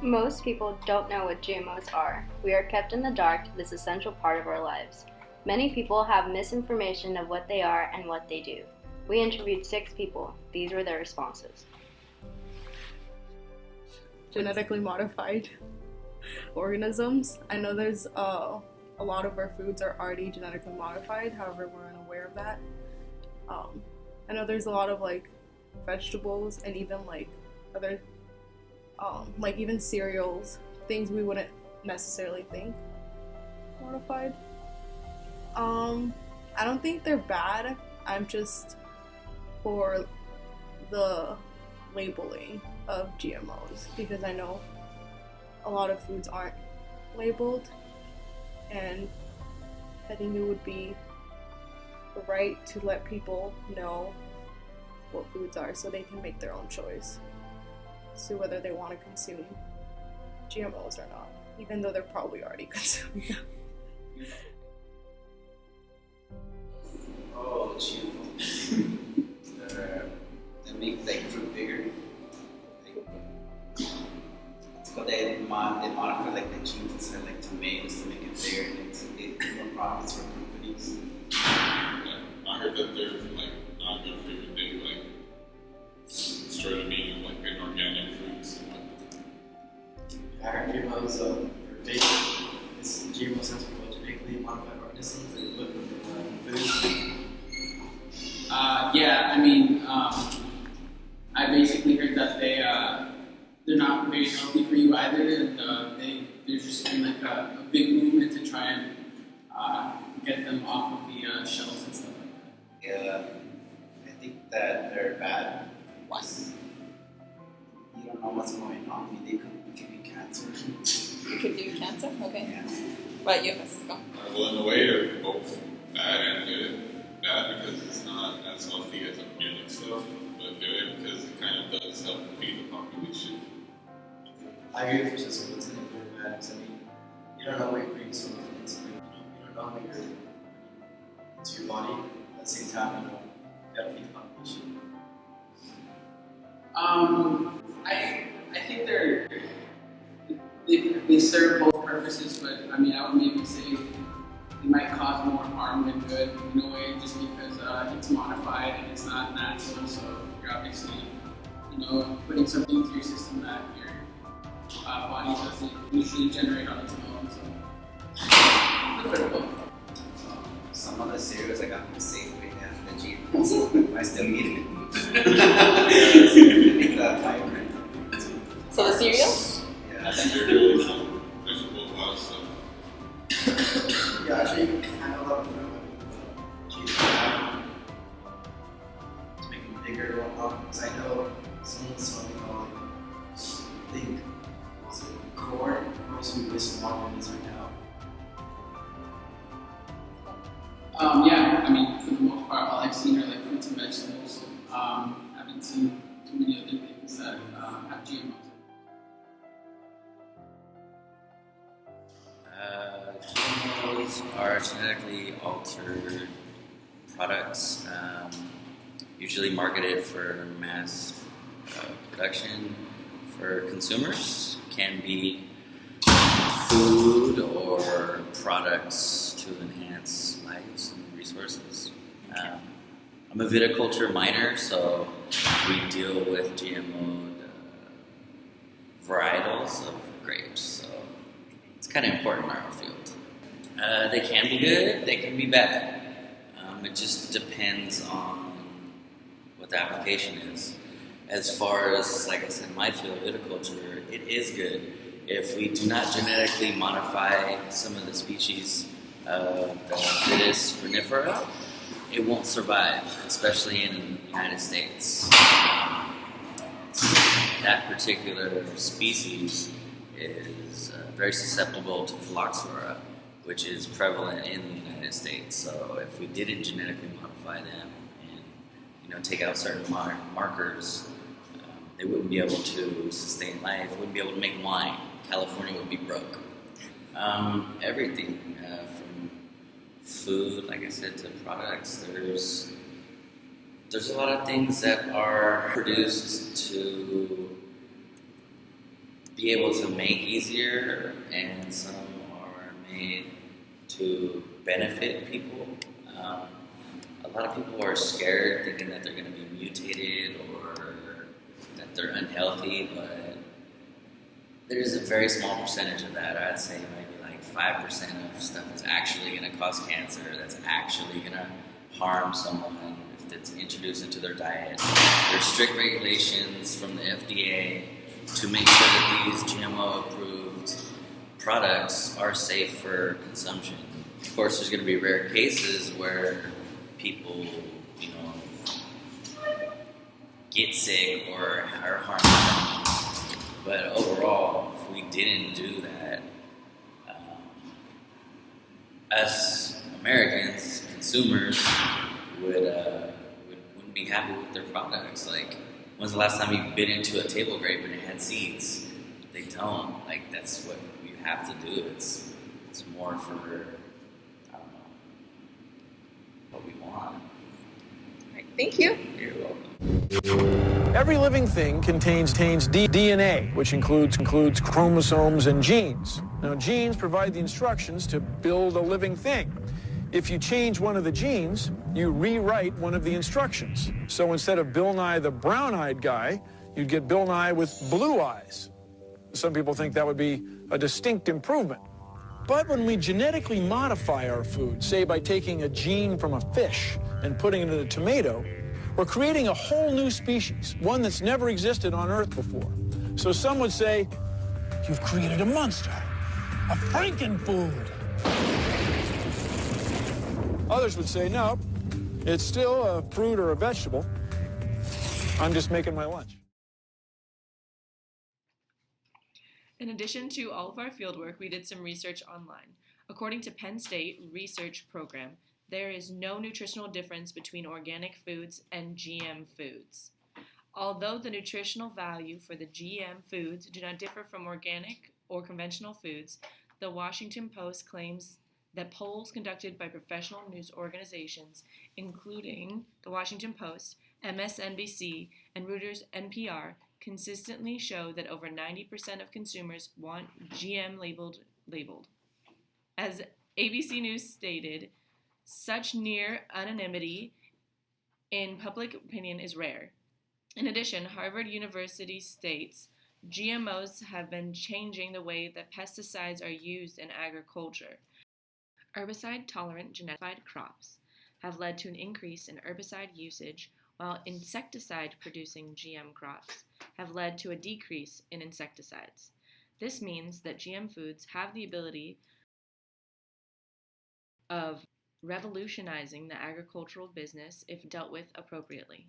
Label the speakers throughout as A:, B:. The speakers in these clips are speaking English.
A: Most people don't know what GMOs are. We are kept in the dark to this essential part of our lives. Many people have misinformation of what they are and what they do. We interviewed 6 people. These were their responses.
B: Genetically modified organisms. I know there's a lot of our foods are already genetically modified, however, we're unaware of that. I know there's a lot of like vegetables and even like other like even cereals, things we wouldn't necessarily think modified. I don't think they're bad. I'm just for the labeling of GMOs because I know a lot of foods aren't labeled, and I think it would be right to let people know what foods are so they can make their own choice as to whether they want to consume GMOs or not, even though they're probably already consuming them.
C: Oh, GMO. That make like fruit bigger. But they modify like the genes instead of like tomatoes to make it bigger and to get more profits for companies.
D: Yeah, I heard that they're like not good for you. They like destroy the meaning of like good organic foods.
E: I heard GMOs are fake. It's GMO stands for genetically modified organisms that they put in foods.
F: Yeah, I basically heard that they're not very healthy for you either, and there's just been like a big movement to try and get them off of the shelves and stuff like that.
C: Yeah, I think that they're bad.
F: Why?
C: You don't know what's going on. I mean, they could give you cancer.
G: It could do cancer? Okay.
C: Yeah.
G: What you Francisco?
D: Well, in a way, they're both bad and good. Bad because it's not as healthy as organic stuff, but good because it kind of does help feed the population.
E: I agree with Francisco. It's going to be very bad because you don't know what you're putting so into food. You don't know what you're putting into your body. At the same time, you gotta feed the population.
F: I think they serve both purposes, but I would maybe say they might cause more harm than good in a way, just because it's modified and it's not natural. So you're obviously, putting something into your system that your body doesn't usually generate on its own. So a little bit of both.
C: Some of the cereals I got from Safeway have the GMOs. I still eat it. Make that vibrant.
G: So the cereals?
C: Yeah.
D: Cereals, vegetables, a lot of stuff.
E: Yeah, actually, I know a lot of food with GMO to make them bigger or whatnot. Because I know someone's talking about, I think, was it corn? Or some wastewater than it is right now.
F: Yeah, for the most part, all I've seen are like fruits and vegetables. I haven't seen too many other things that have GMOs.
H: GMOs are genetically altered products, usually marketed for mass production for consumers. Can be food or products to enhance lives and resources. I'm a viticulture minor, so we deal with GMO varietals of grapes. So it's kind of important in our field. They can be good, they can be bad. It just depends on what the application is. As far as, like I said, my field, viticulture, it is good. If we do not genetically modify some of the species of the Vitis vinifera, it won't survive, especially in the United States. That particular species is very susceptible to phylloxera, which is prevalent in the United States. So if we didn't genetically modify them and take out certain markers, they wouldn't be able to sustain life, wouldn't be able to make wine. California would be broke. Everything from food, like I said, to products. There's a lot of things that are produced to be able to make easier, and some are made to benefit people. A lot of people are scared, thinking that they're going to be mutated or that they're unhealthy, but there's a very small percentage of that. I'd say maybe like 5% of stuff that's actually going to cause cancer, that's actually going to harm someone if it's introduced into their diet. There's strict regulations from the FDA to make sure that these GMO-approved products are safe for consumption. Of course, there's going to be rare cases where people, get sick or are harmed. But overall, if we didn't do that, us Americans, consumers, wouldn't be happy with their products. Like, when's the last time you bit into a table grape and it had seeds? They don't. Like, that's what you have to do. It's more for, I don't know, what we want.
G: Right, thank you.
H: You're welcome.
I: Every living thing contains DNA, which includes chromosomes and genes. Now, genes provide the instructions to build a living thing. If you change one of the genes, you rewrite one of the instructions. So instead of Bill Nye the brown-eyed guy, you'd get Bill Nye with blue eyes. Some people think that would be a distinct improvement. But when we genetically modify our food, say by taking a gene from a fish and putting it in a tomato, we're creating a whole new species, one that's never existed on Earth before. So some would say, you've created a monster, a frankenfood. Others would say, no, it's still a fruit or a vegetable. I'm just making my lunch.
J: In addition to all of our fieldwork, we did some research online. According to Penn State Research Program, there is no nutritional difference between organic foods and GM foods. Although the nutritional value for the GM foods do not differ from organic or conventional foods, the Washington Post claims that polls conducted by professional news organizations, including the Washington Post, MSNBC, and Reuters NPR, consistently show that over 90% of consumers want GM labeled. As ABC News stated, such near anonymity in public opinion is rare. In addition, Harvard University states GMOs have been changing the way that pesticides are used in agriculture. Herbicide-tolerant genetic crops have led to an increase in herbicide usage, while insecticide-producing GM crops have led to a decrease in insecticides. This means that GM foods have the ability of revolutionizing the agricultural business if dealt with appropriately.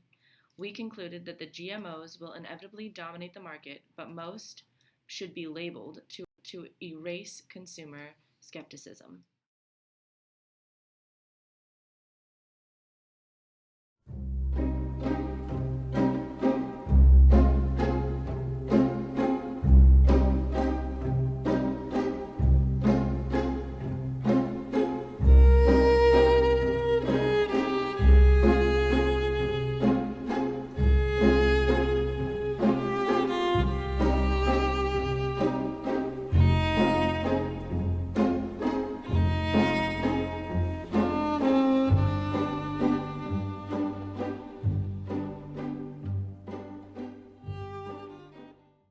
J: We concluded that the GMOs will inevitably dominate the market, but most should be labeled to erase consumer skepticism.